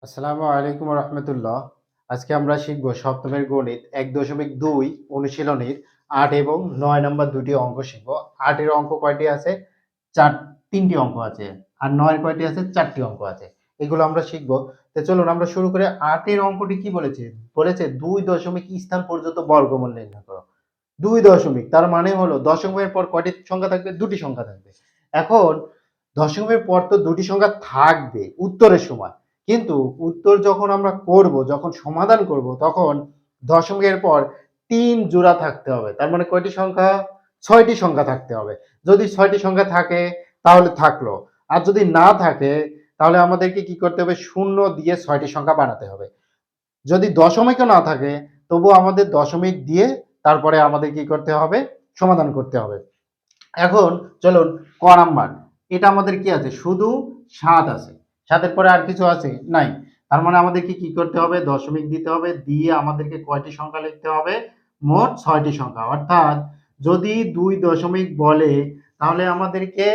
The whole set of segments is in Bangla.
আসসালামু আলাইকুম রহমতুল্লাহ। আজকে আমরা শিখব সপ্তমের গণিত ১.২ অনুশীলনীর ৮ এবং ৯ নম্বর দুটি অঙ্ক শিখব। ৮ এর অঙ্ক কয়টি আছে? ৩টি অঙ্ক আছে। আর ৯ এর কয়টি আছে? ৪টি অঙ্ক আছে। এগুলো আমরা শিখব। তো চলুন আমরা শুরু করে ৮ এর অঙ্কটি কি বলেছে? বলেছে ২ দশমিক স্থান পর্যন্ত বর্গমূল নির্ণয় করো। ২ দশমিক তার মানে হলো দশমিকের পর কয়টি সংখ্যা থাকবে? দুটি সংখ্যা থাকবে। এখন দশমিকের পর তো দুটি সংখ্যা থাকবে উত্তরের সময়, কিন্তু উত্তর যখন আমরা করব, যখন সমাধান করব, তখন দশমিকের পর ৩ জোড়া থাকতে হবে। তার মানে কয়টি সংখ্যা? ৬টি সংখ্যা থাকতে হবে। যদি ৬টি সংখ্যা থাকে তাহলে থাকলো, আর যদি না থাকে তাহলে আমাদেরকে কি করতে হবে? শূন্য দিয়ে ৬টি সংখ্যা বানাতে হবে। যদি দশমিকও না থাকে তবুও আমাদের দশমিক দিয়ে তারপরে আমাদের কি করতে হবে? সমাধান করতে হবে। এখন চলুন ক নাম্বার। এটা আমাদের কি আছে? শুধু ৭ আছে। ৭ এর পরে আর কিছু আছে? নাই। তার মানে আমাদেরকে কি করতে হবে? দশমিক দিতে হবে, দিয়ে আমাদেরকে কয়টি সংখ্যা লিখতে হবে? মোট ৬টি সংখ্যা। অর্থাৎ যদি ২ দশমিক বলে তাহলে আমাদেরকে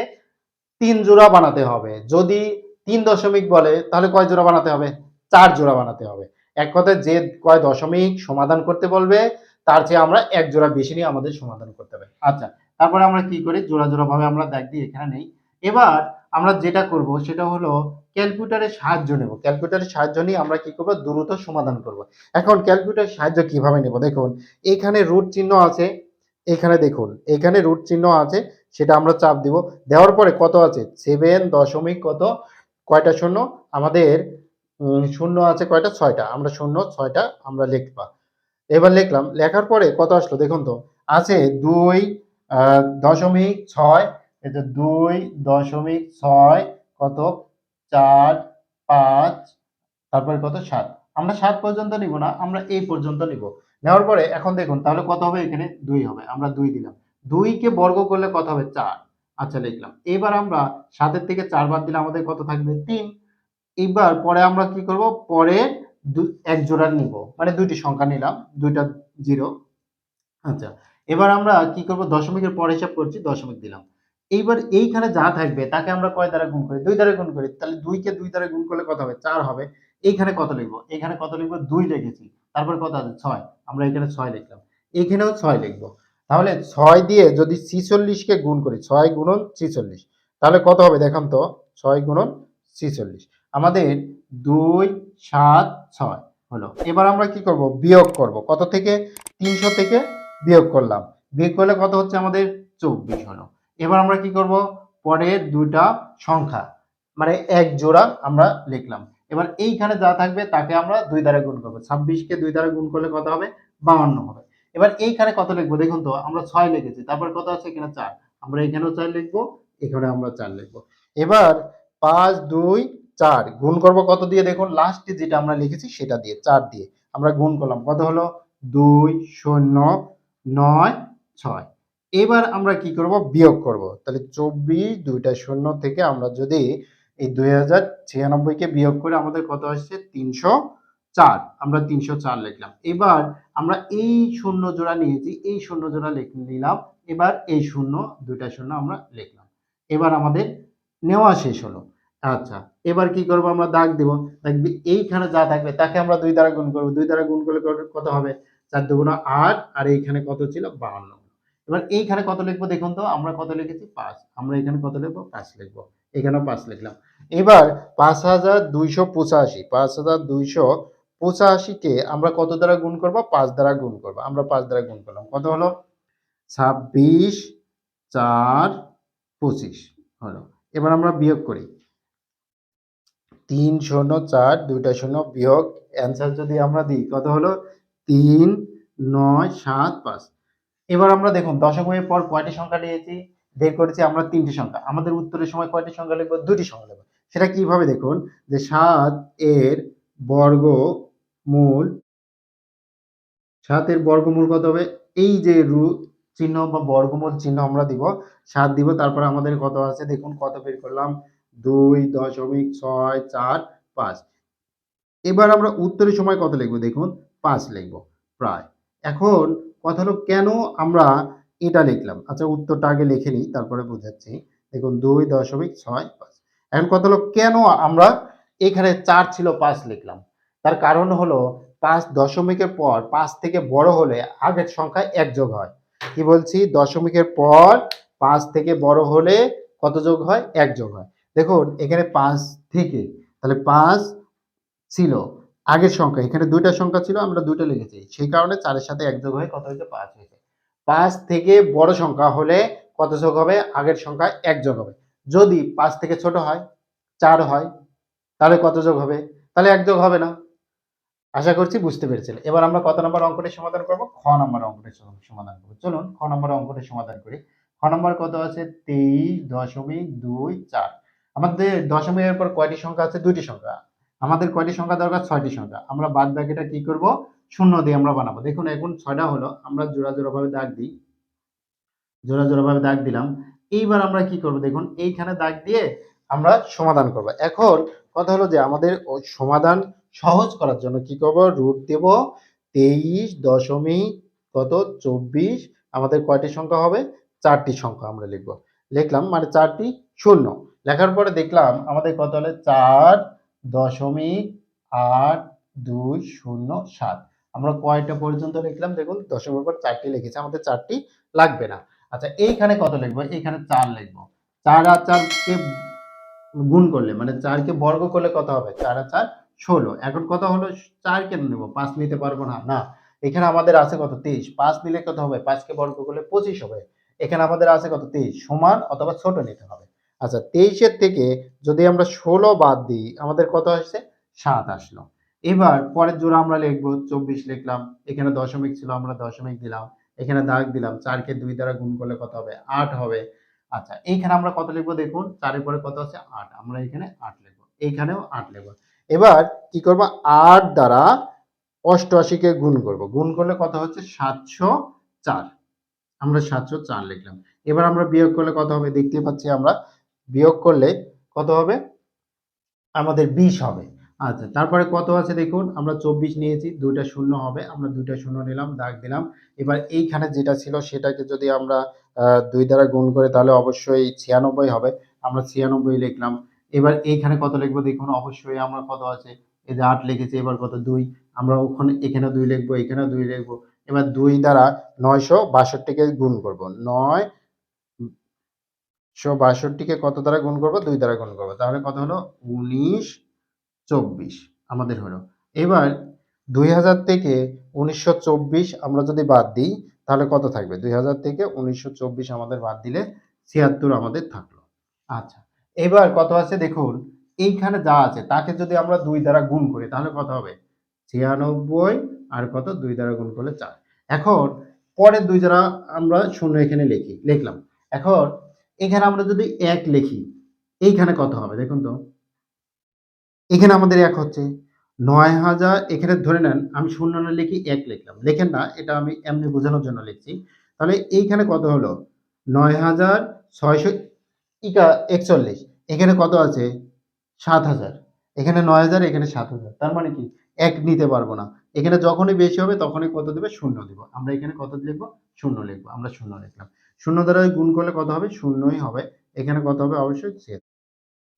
৩ জোড়া বানাতে হবে। যদি ৩ দশমিক বলে তাহলে কয় জোড়া বানাতে হবে? ৪ জোড়া বানাতে হবে। এক কথায় যে কয় দশমিক সমাধান করতে বলবে তার চেয়ে আমরা ১ জোড়া বেশি নিয়ে আমাদের সমাধান করতে হবে। আচ্ছা, তারপরে আমরা কি করি? জোড়া জোড়া ভাবে আমরা দাগ দিই, এখানে নেই। এবার আমরা যেটা করব সেটা হলো ক্যালকুলেটরের সাহায্য নেব। ক্যালকুলেটরের সাহায্য নিয়ে আমরা কি করব? দ্রুত সমাধান করব। এখন ক্যালকুলেটরের সাহায্য কিভাবে নেব? দেখুন, এখানে রুট চিহ্ন আছে, এখানে দেখুন, এখানে রুট চিহ্ন আছে, সেটা আমরা চাপ দিব। দেওয়ার পরে কত আছে? 7 দশমিক কত? কয়টা শূন্য? আমাদের শূন্য আছে কয়টা? ৬টা। আমরা শূন্য ৬টা আমরা লিখবা। এবার লিখলাম। লেখার পরে কত আসলো দেখুন তো? আছে ২ দশমিক ৬, এই যে ২.৬ কত? ৪, ৫, তারপরে কত? ৭। আমরা ৭ পর্যন্ত নিব না, আমরা এই পর্যন্ত নিব। নেওয়ার পরে এখন দেখুন তাহলে কত হবে? এখানে ২ হবে। আমরা ২ দিলাম। ২ কে বর্গ করলে কত হবে? ৪। আচ্ছা, লিখলাম। এবার আমরা ৭ এর থেকে ৪ বাদ দিলে আমাদের কত থাকবে? ৩। এইবার পরে আমরা কি করব? পরে ১ জোড়া নিব। মানে ২টি সংখ্যা নিলাম, ২টা 0। আচ্ছা, এবার আমরা কি করব? দশমিকের পর হিসাব করছি, দশমিক দিলাম। এইবার এইখানে যা থাকবে তাকে আমরা কয় দ্বারা গুণ করি? ২ দ্বারা গুণ করি। তাহলে ২ কে ২ দ্বারা গুণ করলে কত হবে? ৪ হবে। এইখানে কত লিখব? এখানে কত লিখব? ২ লিখেছি। তারপরে কত আছে? ৬। আমরা এখানে ৬ লিখলাম। এইখানেও ৬ লিখব। তাহলে ৬ দিয়ে যদি ৪৬ কে গুণ করি, ৬ গুণন ৪৬, তাহলে কত হবে দেখান তো? ৬ গুণন ৪৬। আমাদের ২, ৭, ৬ হলো। এবার আমরা কি করব? বিয়োগ করব। কত থেকে? ৩০০ থেকে বিয়োগ করলাম। বিয়োগ করলে কত হচ্ছে আমাদের? ২৪ হলো। এবার আমরা কি করব? পরের ২টা সংখ্যা মানে ১ জোড়া আমরা লিখলাম। এবার এইখানে যা থাকবে তাকে আমরা ২ দ্বারা গুণ করব। ২৬ কে ২ দ্বারা গুণ করলে কত হবে? ৫২ হবে। এবার এইখানে কত লিখব দেখুন তো? আমরা ৬ লিখেছি। তারপর কত আছে? এখানে ৪। আমরা এখানেও ৪ লিখব, এখানে আমরা ৪ লিখব। এবার ৫, ২, ৪ গুণ করব কত দিয়ে? দেখুন লাস্টে যেটা আমরা লিখেছি সেটা দিয়ে, ৪ দিয়ে। আমরা গুণ করলাম। কত হলো? ২, ০, ৯, ৬। এবার আমরা কি করব? বিয়োগ করব। তাহলে ২৪, ২টা শূন্য থেকে আমরা যদি এই ২০৯৬ কে বিয়োগ করে আমাদের কত আসছে? ৩০৪। আমরা ৩০৪ লিখলাম। এবার আমরা এই শূন্য জোড়া নিয়েছি, এই শূন্য জোড়া নিলাম। এবার এই শূন্য, ২টা শূন্য আমরা লিখলাম। এবার আমাদের নেওয়া শেষ হলো। আচ্ছা, এবার কি করব? আমরা দাগ দিব। দেখবি এইখানে যা থাকবে তাকে আমরা ২ দ্বারা গুণ করব। ২ দ্বারা গুণ করলে কত হবে? ৪ দুগুণা ৮, আর এইখানে কত ছিল? ৫২। এবার এইখানে কত লিখবো দেখুন তো? আমরা কত লিখেছি? ৫। আমরা এখানে কত লিখবো? ৫ লিখবো। এখানেও ৫ লিখলাম। এবার ৫,২৮৫, ৫,২৮৫ কে আমরা কত দ্বারা গুণ করব? ৫ দ্বারা গুণ করব। আমরা ৫ দ্বারা গুণ করলাম। কত হলো? ২৬, ৪, ২৫ হলো। এবার আমরা বিয়োগ করি। ৩, ০, ৪, ২টা শূন্য বিয়োগ অ্যান্সার যদি আমরা দিই কত হলো? ৩, ৯, ৭, ৫। এবার আমরা দেখুন দশমিকের পর কয়টি সংখ্যা নিয়েছি? বের করেছি আমরা ৩টি সংখ্যা। আমাদের উত্তরের সময় কয়টি সংখ্যা লিখব? ২টি সংখ্যা লিখব। সেটা কিভাবে দেখুন, যে ৭ এর বর্গমূল, ৭ এর বর্গমূল কত হবে? এই যে চিহ্ন বা বর্গমূল চিহ্ন আমরা দিব, ৭ দিব। তারপরে আমাদের কত আছে দেখুন, কত বের করলাম? ২.৬৪৫। এবার আমরা উত্তরের সময় কত লিখব দেখুন? ৫ লিখব প্রায়। এখন কথা হলো কেন আমরা এটা লিখলাম? আচ্ছা, উত্তরটা আগে লিখে নিই, তারপরে বোঝাচ্ছি। দেখুন ২.৬৫। এখন কথা হলো কেন আমরা এখানে 4 ছিল 5 লিখলাম। তার কারণ হলো 5 দশমিকের পর 5 থেকে বড় হলে আগের সংখ্যায় 1 যোগ হয়। কি বলছি? দশমিকের পর 5 থেকে বড় হলে কত যোগ হয়? 1 যোগ হয়। দেখুন এখানে 5 থেকে, তাহলে 5 ছিল আগের সংখ্যা, এখানে ২ টা সংখ্যা ছিল, আমরা ২ টা লিখেছি। সেই কারণে 4 এর সাথে 1 যোগ হয়ে কত হয়েছে? 5 হয়েছে। 5 থেকে বড় সংখ্যা হলে কত যোগ হবে? আগের সংখ্যায় 1 যোগ হবে। যদি 5 থেকে ছোট হয়, 4 হয়, তাহলে কত যোগ হবে? তাহলে 1 যোগ হবে না। আশা করছি বুঝতে পেরেছেন। এবার আমরা কত নম্বর অঙ্কটি সমাধান করব? খ নম্বর অঙ্কটি সমাধান করব। চলুন খ নম্বর অঙ্কটি সমাধান করি। খ নম্বর কত আছে? 23.24। আমাদের দশমিকের পর কয়টি সংখ্যা আছে? ২ টি সংখ্যা। আমাদের কয়টি সংখ্যা দরকার? ৬ টি সংখ্যা। আমরা বাদ বাকিটা কি করব? শূন্য দিয়ে আমরা বানাবো। দেখুন এখন ৬ টা হলো, আমরা জোড়া জোড়া ভাবে দাগ দিই। জোড়া জোড়া ভাবে দাগ দিলাম। এইবার আমরা কি করব? দেখুন এইখানে দাগ দিয়ে আমরা সমাধান করব। এখন কথা হলো যে আমাদের ওই সমাধান সহজ করার জন্য কি করব? রুট দেব 23 দশমিক কত 24। আমাদের কয়টি সংখ্যা হবে? 4 টি সংখ্যা আমরা লিখব। লিখলাম মানে 4 টি শূন্য। লেখার পরে দেখলাম আমাদের কত হলো? 4.8207। আমরা কয়টা পর্যন্ত লিখলাম? দেখুন দশমিকের পর 4 টি লিখেছি। আমাদের 4 টি লাগবে না। আচ্ছা এইখানে কত লিখবো? এইখানে 4 লিখবো। 4 আর 4 কে গুণ করলে মানে 4 কে বর্গ করলে কত হবে? 4 আর 4 16। এখন কথা হলো 4 কেন নেব? 5 নিতে পারবো না? না। এখানে আমাদের আছে কত? 23। 5 নিলে কত হবে? 5 কে বর্গ করলে 25 হবে। এখানে আমাদের আছে কত? 23 সমান অথবা ছোট নিতে হবে। আচ্ছা 23 এর থেকে যদি আমরা 16 বাদ দিই আমাদের কত আসছে? 7 আসলো। এবার পরের জোড়া আমরা লিখবো 24 লিখলাম। এখানে দশমিক ছিল আমরা দশমিক দিলাম। এখানে দাগ দিলাম। 4 কে 2 দ্বারা গুণ করলে কত হবে? 8 হবে। আচ্ছা এইখানে আমরা কত লিখবো? দেখুন 4 এর পরে কত আছে? 8। আমরা এখানে 8 লিখবো। এইখানেও 8 লিখবো। এবার কি করব? 8 দ্বারা 88 কে গুণ করব। গুণ করলে কত হচ্ছে? 704। আমরা 704 লিখলাম। এবার আমরা বিয়োগ করলে কত হবে? দেখতেই পাচ্ছি আমরা। বিয়োগ করলে কত হবে? আমাদের 20 হবে। আচ্ছা তারপরে কত আছে দেখুন, আমরা 24 নিয়েছি, ২ টা শূন্য হবে। আমরা ২ টা শূন্য নিলাম, দাগ দিলাম। এবার এইখানে যেটা ছিল সেটাকে যদি আমরা ২ দ্বারা গুণ করি তাহলে অবশ্যই ৯৬ হবে। আমরা ৯৬ লিখলাম। এবার এইখানে কত লিখবো দেখুন, অবশ্যই আমরা কত আছে? এই যে ৮ লিখেছি, এবার কত? ২। আমরা ওখানে এখানেও ২ লিখবো, এখানেও ২ লিখবো। এবার ২ দ্বারা ৯৬২ কে গুণ করব। ৯৬২ কে কত দ্বারা গুণ করব? ২ দ্বারা গুণ করব। তাহলে কত হলো? ১৯২৪ আমাদের হলো। এবার ২০০০ থেকে ১৯২৪ আমরা যদি বাদ দিই তাহলে কত থাকবে? ২০০০ থেকে ১৯২৪ আমাদের বাদ দিলে ৭৬ আমাদের থাকলো। আচ্ছা, এবার কত আছে দেখুন, এইখানে যা আছে তাকে যদি আমরা ২ দ্বারা গুণ করি তাহলে কত হবে? ৯৬ আর কত? ২ দ্বারা গুণ করলে ৪। এখন পরের ২ দ্বারা আমরা শূন্য এখানে লিখলাম। এখন এখানে আমরা যদি ১ লিখি, এইখানে কত হবে দেখুন তো? এখানে আমাদের ১ হচ্ছে। ৯০০০ এখানে ধরে নেন আমি শূন্য না লিখে ১ লিখলাম। লেখেন না, এটা আমি এমনি বোঝানোর জন্য লিখছি। তাহলে এইখানে কত হলো? ৯৬০০ ৪১। এখানে কত আছে? ৭০০০। এখানে ৯০০০, এখানে ৭০০০। তার মানে কি? ১ নিতে পারবো না। এখানে যখনই বেশি হবে তখনই কত দিবে? শূন্য দিব। আমরা এখানে কত লিখব? শূন্য লিখব। আমরা শূন্য লিখলাম। শূন্য দ্বারা গুণ করলে কত হবে? শূন্যই হবে। এখানে কত হবে? অবশ্যই ৭।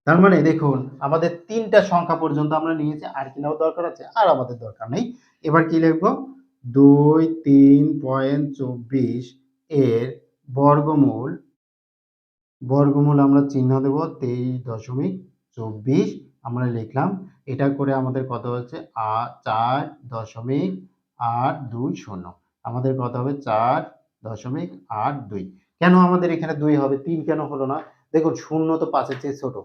তার মানে দেখুন আমাদের ৩ টা সংখ্যা পর্যন্ত আমরা নিয়েছি। আর কি নেওয়ার দরকার আছে? আর আমাদের দরকার নেই। এবার কি লিখব? ২, ৩.২৪ এর বর্গমূল, বর্গমূল আমরা চিহ্ন দেব ২৩.২৪ আমরা লিখলাম। এটা করে আমাদের কত হচ্ছে? ৪.৮20। আমাদের কত হবে? ৪.৮২। কেন আমাদের এখানে ২ হবে? ৩ কেন হলো না? দেখুন শূন্য তো ৫ এর চেয়ে ছোট।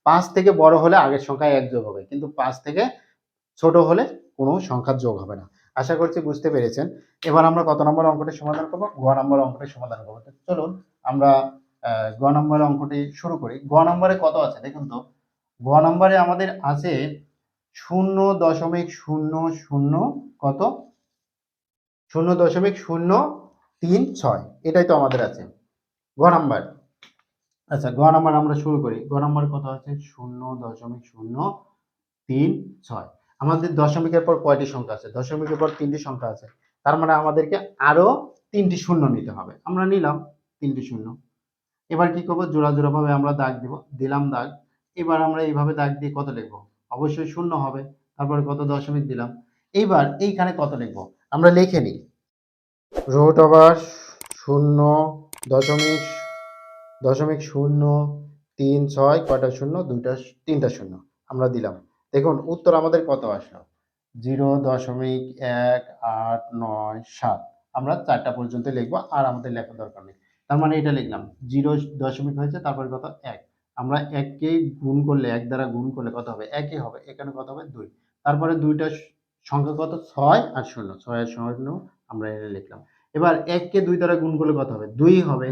৫ থেকে বড় হলে আগের সংখ্যায় ১ যোগ হবে। কিন্তু ৫ থেকে ছোট হলে কোনো সংখ্যার যোগ হবে না। আশা করছি বুঝতে পেরেছেন। এবার আমরা কত নম্বর অঙ্কটি সমাধান করব? গ নম্বর অঙ্কটি সমাধান করব। তো চলুন আমরা গ নম্বর অঙ্কটি শুরু করি। গ নম্বরে কত আছে দেখুন তো? গ নম্বরে আমাদের আছে ০.০০ কত? ০.০৩৬। এটাই তো আমাদের আছে। গ নাম্বার। আচ্ছা গ নাম্বার আমরা শুরু করি। গ নাম্বার কত আছে? ০.০৩৬। আমাদের দশমিকের পর কয়টি সংখ্যা আছে? দশমিকের পর ৩ টি সংখ্যা আছে। তার মানে আমাদেরকে আরো ৩ টি শূন্য নিতে হবে। আমরা নিলাম ৩ টি শূন্য। এবার কি করব? জোড়া জোড়া ভাবে আমরা দাগ দিব। দিলাম দাগ। এবার আমরা এইভাবে দাগ দিয়ে কত লিখব? অবশ্যই শূন্য হবে, তারপরে কত দশমিক দিলাম। এইবার এইখানে কত লিখবো আমরা লিখে নিই, রুট ওভার শূন্য দশমিক দশমিক শূন্য তিন ছয় কয়টা শূন্য, দুইটা তিনটা শূন্য আমরা দিলাম। দেখুন উত্তর আমাদের কত আসলো, 0.1897। আমরা 4টা পর্যন্ত লিখবো, আর আমাদের লেখার দরকার নেই। তার মানে এটা লিখলাম 0 দশমিক হয়েছে, তারপরে কত 1। আমরা 1কে গুণ করলে, 1 দ্বারা গুণ করলে কত হবে, 1ই হবে। এখানে কত হবে 2। তারপরে দুইটা সংখ্যা কত, 6 আর 0, 6 আর 0 আমরা এনে লিখলাম। এবার 1কে 2 দ্বারা গুণ করলে কত হবে, 2 হবে।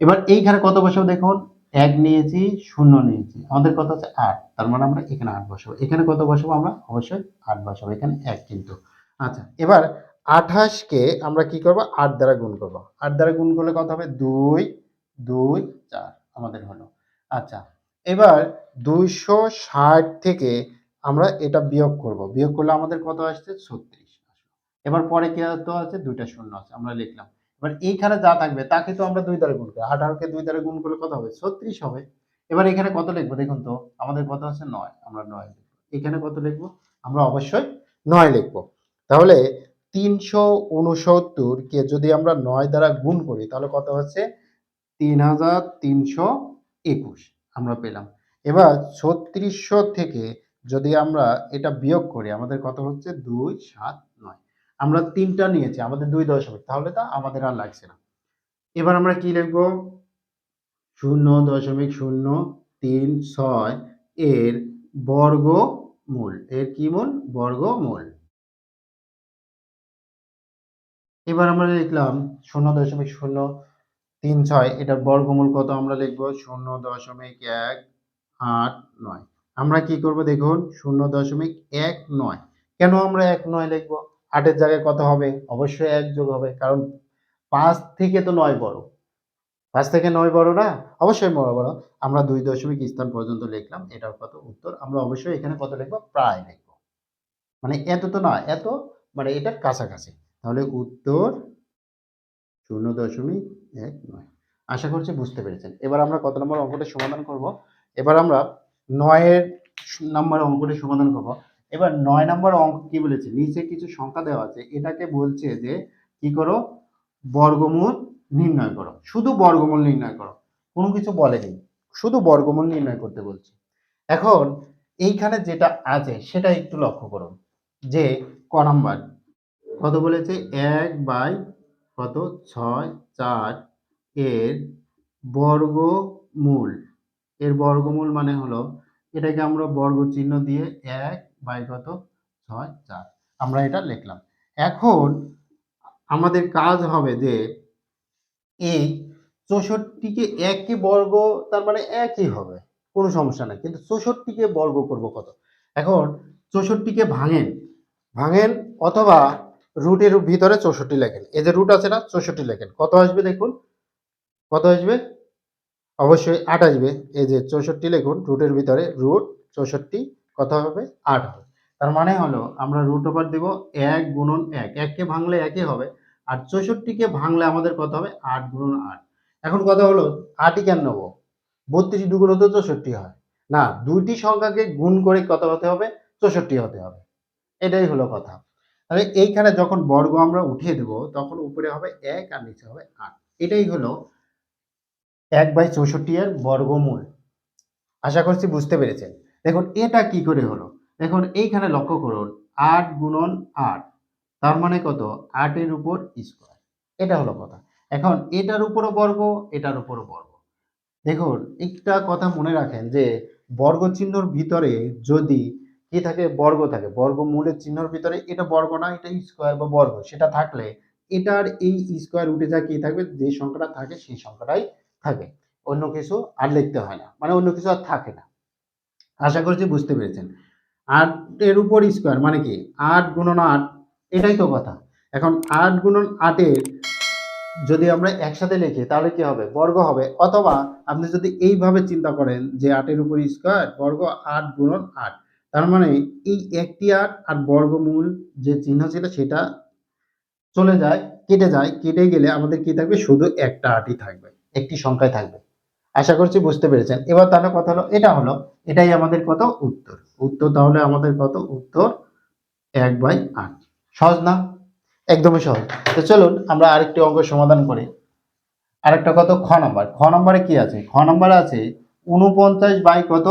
এবার এইখানে কত বসাবো দেখুন, 1 নিয়েছি, 0 নিয়েছি, আমাদের কত আছে 8। তার মানে আমরা এখানে 8 বসাবো। এখানে কত বসাবো আমরা, অবশ্যই 8 বসাবো, এখানে 1 কিন্তু। আচ্ছা, এবার 28 কে আমরা কি করব, 8 দ্বারা গুণ করব। 8 দ্বারা গুণ করলে কত হবে, 2 2 4 আমাদের হলো। আচ্ছা, এবার 260 থেকে আমরা এটা বিয়োগ করব। বিয়োগ করলে আমাদের কত আসছে, 36 আসলো। এবার পরে কি কত আছে, দুইটা শূন্য আছে, আমরা লিখলাম। এবার এইখানে যা থাকবে তাকে তো আমরা 2 দ্বারা গুণ করি। 18 কে 2 দ্বারা গুণ করলে কত হবে, 36 হবে। এবার এখানে কত লিখবো দেখুন তো, আমাদের কত আছে 9, আমরা 9 লিখবো। এখানে কত লিখবো, আমরা অবশ্যই 9 লিখবো। তাহলে 369 কে যদি আমরা 9 দ্বারা গুণ করি তাহলে কত হচ্ছে, 3321 আমরা পেলাম। এবার 3600 থেকে যদি আমরা এটা বিয়োগ করি আমাদের কত হচ্ছে, 279। আমরা 3টা নিয়েছি, আমাদের 2 দশমিক, তাহলে তা আমাদের আর লাগছে না। এবার আমরা কি লিখবো, 0.036 এর বর্গমূল, এর কি মূল, বর্গমূল। এবার আমরা লিখলাম 0.036, এটার বর্গমূল কত আমরা লিখবো, 0.189। আমরা কি করব দেখুন, 0.19। কেন আমরা 19 লিখবো, 8 জায়গায় কত হবে, অবশ্যই 1 যোগ হবে, কারণ 5 থেকে তো 9 বড়। 5 থেকে 9 বড় না? অবশ্যই বড়, বড়। আমরা 2 দশমিক স্থান পর্যন্ত লিখলাম। এটার কত উত্তর। আমরা অবশ্যই এখানে কত লিখব? প্রায় লিখব। মানে এত তো না, এত মানে এটার কাছাকাছি। তাহলে উত্তর 0.19। আশা করছি বুঝতে পেরেছেন। এবার আমরা কত নম্বর অঙ্কটা সমাধান করব? এবার আমরা 9 এর নম্বর অঙ্কটি সমাধান করব। এবার 9 নম্বর অঙ্ক কি বলেছে? নিচে কিছু সংখ্যা দেওয়া আছে। এটাকে বলছে যে কি করো? বর্গমূল নির্ণয় করো। শুধু বর্গমূল নির্ণয় করো। কোনো কিছু বলেনি। শুধু বর্গমূল নির্ণয় করতে বলছে। এখন এইখানে যেটা আছে সেটা একটু লক্ষ্য করুন। যে ক নাম্বার কত বলেছে, 1 কত 6 4 এর বর্গমূল। এর বর্গমূল মানে হলো এটাকে আমরা বর্গ চিহ্ন দিয়ে 1/কত 6 4 আমরা এটা লিখলাম। এখন আমাদের কাজ হবে যে এই 64কে 1 বর্গ, তার মানে একই হবে, কোনো সমস্যা নাই, কিন্তু 64কে বর্গ করব কত। এখন 64কে ভাঙেন, ভাঙেন অথবা রুটের ভিতরে 64 লেখেন। এই যে রুট আছে না, 64 লেখেন, কত আসবে দেখুন, কত আসবে, অবশ্যই 8 আসবে। এই যে 64 লিখুন, রুটের ভিতরে রুট 64 কত হবে, 8 হবে। তার মানে হলো আমরা রুট ওভার দেব 1 গুণন 1, 1 কে ভাঙলে 1ই হবে, আর 64 কে ভাঙলে আমাদের কত হবে, 8 গুণন 8। এখন কথা হলো 8ই কেন নেব, 32 দুগুণ তো 64 হয় না, দুইটি সংখ্যাকে গুণ করে কত হতে হবে, 64 হতে হবে। এটাই হলো কথা। তাহলে এইখানে যখন বর্গ আমরা উঠিয়ে দেব তখন উপরে হবে 1 আর নিচে হবে 8। এটাই হলো 1/64 এর বর্গমূল। আশা করছি বুঝতে পেরেছেন। দেখুন এটা কি করে হলো, দেখুন এইখানে লক্ষ্য করুন, 8 গুণন 8, তার মানে কত, 8 এর উপর স্কয়ার। এটা হলো কথা। এখন এটার উপরও বর্গ, এটার উপরও বর্গ। দেখুন একটা কথা মনে রাখেন যে বর্গ চিহ্নর ভিতরে যদি কি থাকে, বর্গ থাকে, বর্গমূলের চিহ্নর ভিতরে এটা বর্গ না, এটা স্কয়ার বা বর্গ, সেটা থাকলে এটার এই স্কয়ার উঠে যায়, কি থাকবে, যে সংখ্যাটা থাকে সেই সংখ্যাটাই থাকে, অন্য কিছু আর লিখতে হয় না, মানে অন্য কিছু আর থাকে না। আশা করছি বুঝতে পেরেছেন। 8 এর উপর স্কয়ার মানে কি, 8 গুণন 8, এটাই তো কথা। এখন 8 গুণন 8 এর যদি আমরা একসাথে লিখি তাহলে কি হবে, বর্গ হবে। অথবা আপনি যদি এইভাবে চিন্তা করেন যে 8 এর উপর স্কয়ার বর্গ 8 গুণন 8, তার মানে এই একটি 8 আর বর্গমূল যে চিহ্ন ছিল সেটা চলে যায়, কেটে যায়, কেটে গেলে আমাদের কি থাকবে, শুধু একটা 8ই থাকবে, একটি সংখ্যায় থাকবে। আশা করছি বুঝতে পেরেছেন। এবার তাহলে কথা হলো, এটা হলো, এটাই আমাদের কত, উত্তর। উত্তর তাহলে আমাদের কত? উত্তর 1/8। সহজ না? একদমই সহজ। তো চলুন আমরা আরেকটি অঙ্ক সমাধান করি। আরেকটা কত? খ নাম্বার। খ নাম্বারে কি আছে? খ নাম্বারে আছে 49 বাই কত?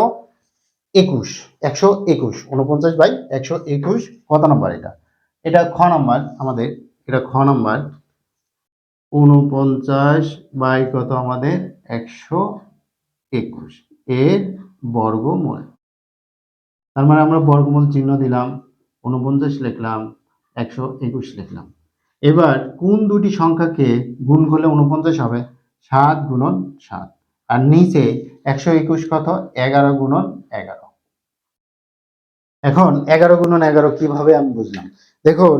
21, 121, 49 বাই 121 কত নাম্বার এটা? এটা খ নাম্বার আমাদের, এটা খ নাম্বার। 49 বাই কত আমাদের? 121 এর বর্গমূল। তার মানে আমরা বর্গমূল চিহ্ন দিলাম, 49 লিখলাম, 121 লিখলাম। এবার কোন দুটি সংখ্যাকে গুণ করলে 49 হবে? 7 গুণন 7। আর নিচে 121 কত? 11 গুণন 11। এখন 11 গুণন 11 কিভাবে আমি বুঝলাম? দেখুন,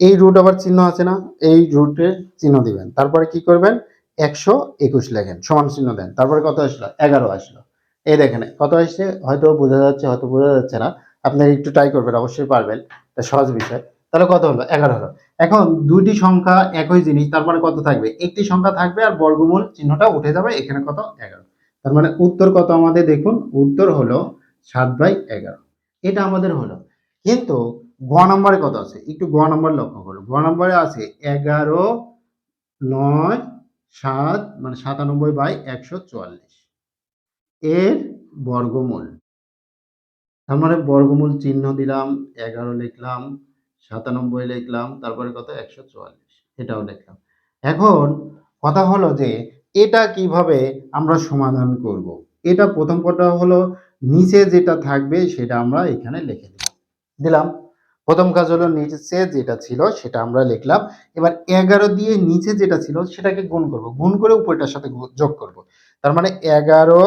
এই রুট আবার চিহ্ন আছে না? এই রুটের চিহ্ন দিবেন, তারপরে কি করবেন? 121 লেখেন, সমান চিহ্ন দেন, তারপরে কত আসলো? 11 আসলো। এই দেখেন কত আসছে, হয়তো বোঝা যাচ্ছে, হয়তো বোঝা যাচ্ছে না। আপনারা একটু ট্রাই করবেন, অবশ্যই পারবেন, এটা সহজ বিষয়। তাহলে কত হলো? 11 হলো। এখন দুইটি সংখ্যা একই জিনিস, তার মানে কত থাকবে? একটি সংখ্যা থাকবে আর বর্গমূল চিহ্নটা উঠে যাবে, এখানে কত? 11। তার মানে উত্তর কত আমাদের? দেখুন উত্তর হলো 7/11। এটা আমাদের হলো। কিন্তু গ নম্বরে কত আছে? একটু গ নম্বর লক্ষ্য করো। গ নম্বরে আছে 11, 9, 7 মানে 97/144 এর বর্গমূল। তার মানে বর্গমূল চিহ্ন দিলাম, 11 লিখলাম, 97 লিখলাম, তারপরে কত? 144 এটাও লিখলাম। এখন কথা হলো যে এটা কিভাবে আমরা সমাধান করব? এটা প্রথম কথা হলো নিচে যেটা থাকবে সেটা আমরা এখানে লিখে দিলাম। প্রথম কাজ হলো নিচে যেটা ছিল সেটা আমরা লিখলাম। এবার 11 দিয়ে নিচে যেটা ছিল সেটাকে গুণ করব। গুণ করে উপরেরটার সাথে যোগ করব। তার মানে 11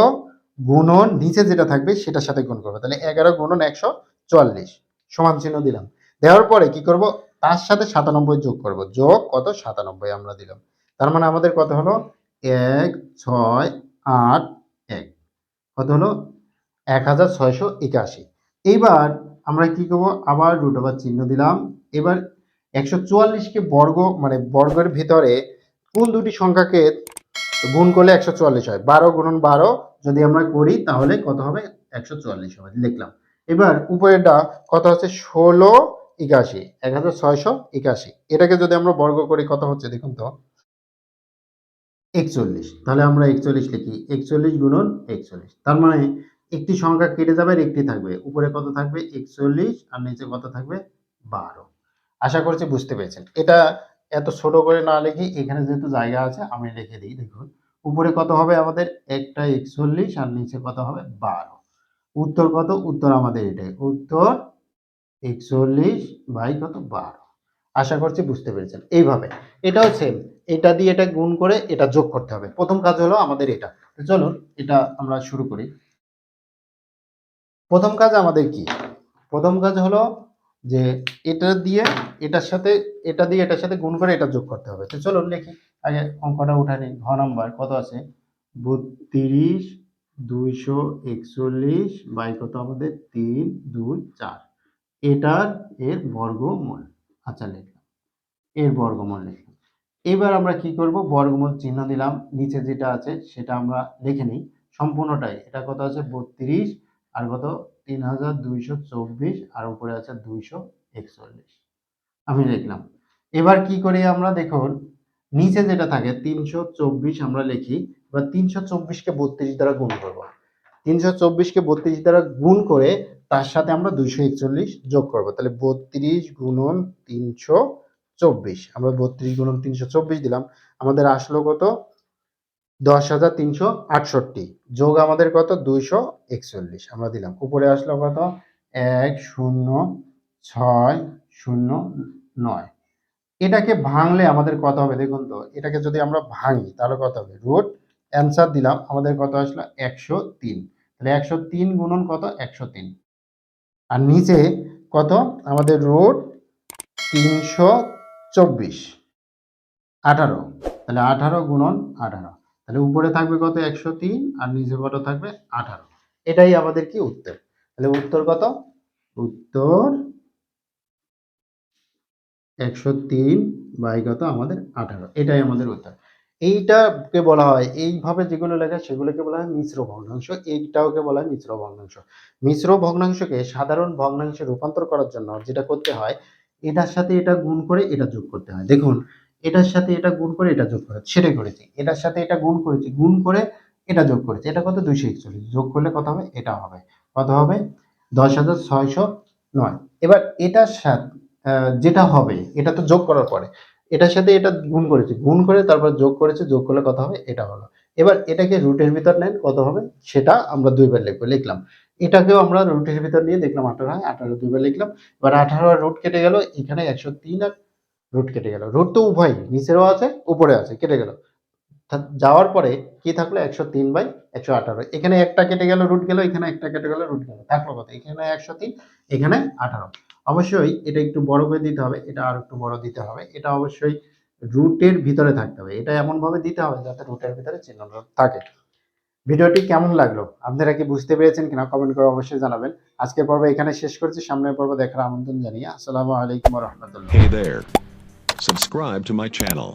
গুণন নিচে যেটা থাকবে সেটার সাথে গুণ করব। তাহলে 11 গুণন 144 সমান চিহ্ন দিলাম। দেওয়ার পরে কি করব? তার সাথে 97 যোগ করব। যোগ কত? 97 আমরা দিলাম। তার মানে আমাদের কত হলো? 1, 6, 8, 1 কত হলো? 1681। এইবার আমরা কি করব? আবার রুট ওভার চিহ্ন দিলাম। এবার 144 কে বর্গ মানে বর্গের ভিতরে কোন দুটি সংখ্যাকে গুণ করলে 144 হয়? 12 গুণন 12 যদি আমরা করি তাহলে কত হবে? 144 হবে। লিখলাম। এবার উপরেরটা কত হচ্ছে? 16 81, 1681। এটাকে যদি আমরা বর্গ করি কত হচ্ছে দেখুন তো? 41। তাহলে আমরা 41 লিখি। 41 গুণন 41। তার মানে একটি সংখ্যা কেটে যাবে আর একটি থাকবে। উপরে কত থাকবে? 41 আর নিচে কত থাকবে? 12। আশা করছি বুঝতে পেরেছেন। এটা এত ছোট করে না লিখে এখানে যেহেতু জায়গা আছে আমি লিখে দিই দেখুন। উপরে কত হবে আমাদের? একটা 41 আর নিচে কত হবে? 12। উত্তর কত? উত্তর আমাদের এটাই। উত্তর 41 বাই কত? 12। আশা করছি বুঝতে পেরেছেন। এইভাবে এটাও সেম। এটা দিয়ে এটা গুণ করে এটা যোগ করতে হবে। প্রথম কাজ হলো আমাদের এটা। তো চলুন এটা আমরা শুরু করি। প্রথম কাজ আমাদের কি? প্রথম কাজ হলো যে এটা দিয়ে এটার সাথে এটা দিয়ে এটার সাথে গুণ করে এটা যোগ করতে হবে। তো চলুন লিখি। আগে অঙ্কটা উঠাই নিই। ঘ নাম্বার কত আছে? 32 241 বাই কত আমাদের? 3 2 4 এটার এর বর্গমূল। আচ্ছা লিখলাম। এর বর্গমূল লিখলাম। এবার আমরা কি করব? বর্গমূল চিহ্ন দিলাম। নিচে যেটা আছে সেটা আমরা লিখে নিই সম্পূর্ণটাই। এটা কত আছে? 32 আর কত? 3224 আর উপরে আছে 241 আমি লিখলাম। এবার কি করি আমরা দেখুন, নিচে যেটা থাকে 324 আমরা লিখি। এবার 324 কে 32 দ্বারা গুণ করব। 324 কে 32 দ্বারা গুণ করে তার সাথে আমরা 241 যোগ করব। তাহলে 32 গুণন 324 আমরা 32 গুণন 324 দিলাম। আমাদের আসলো কত? 10,368 যোগ আমাদের কত? 241 আমরা দিলাম। উপরে আসলো কত? 10609। এটাকে ভাঙলে আমাদের কত হবে দেখুন তো? এটাকে যদি আমরা ভাঙি তাহলে কত হবে? রুট অ্যান্সার দিলাম। আমাদের কত আসলো? 103। তাহলে 103 গুণন কত? 103। আর নিচে কত? আমাদের রুট 324 18। তাহলে 18 গুণন 18। তাহলে উপরে থাকবে কত? 103 আর নিচে কত থাকবে? 18। এটাই আমাদের কি? উত্তর। তাহলে উত্তর কত? উত্তর 103 বাই কত আমাদের? 18। এটাই আমাদের উত্তর। এইটাকে বলা হয়, এইভাবে যেগুলো লেখা সেগুলোকে বলা হয় মিশ্র ভগ্নাংশ। এইটাকে বলা হয় মিশ্র ভগ্নাংশ। মিশ্র ভগ্নাংশকে সাধারণ ভগ্নাংশে রূপান্তর করার জন্য যেটা করতে হয়, এটার সাথে এটা গুণ করে এটা যোগ করতে হয়। দেখুন, এটার সাথে এটা গুণ করে এটা যোগ করেছি, সেটাই করেছি। এটার সাথে এটা গুণ করেছি, গুণ করে এটা যোগ করেছি। এটা কত? 241। যোগ করলে কত হবে? এটা হবে। কত হবে? 10,609। এবার এটার সাথে যেটা হবে, এটা তো যোগ করার পরে এটার সাথে এটা গুণ করেছি, গুণ করে তারপর যোগ করেছি, যোগ করলে কত হবে? এটা হলো। এবার এটাকে রুটের ভিতর নেন, কত হবে? সেটা আমরা 2 বার লিখব, লিখলাম। এটাকেও আমরা রুটের ভিতর নিয়ে দেখলাম 18 হয়, 18 2 বার লিখলাম। এবার 18 আর রুট কেটে গেল, এখানে 103 আর রুট কেটে গেল। রুট তো উভয়ই, নিচেরও আছে, উপরে আছে, কেটে গেল। যাওয়ার পরে কি থাকলো? 103/118। এখানে একটা কেটে গেল, রুট গেল, এখানে একটা কেটে গেল, রুট গেল। থাকলো কত? এখানে 103, এখানে 18। অবশ্যই এটা একটু বড় করে দিতে হবে, এটা আর একটু বড় দিতে হবে। এটা অবশ্যই রুটের ভিতরে থাকতে হবে। এটা এমনভাবে দিতে হবে যাতে রুটের ভিতরে চিহ্নটা থাকে। ভিডিওটি কেমন লাগলো? আপনারা কি বুঝতে পেরেছেন কিনা কমেন্ট করে অবশ্যই জানাবেন। আজকের পর্ব এখানে শেষ করছি। সামনের পর্ব দেখার আমন্ত্রণ জানিয়ে আসসালামু আলাইকুম ওয়া রাহমাতুল্লাহ। Hey there. Subscribe to my channel.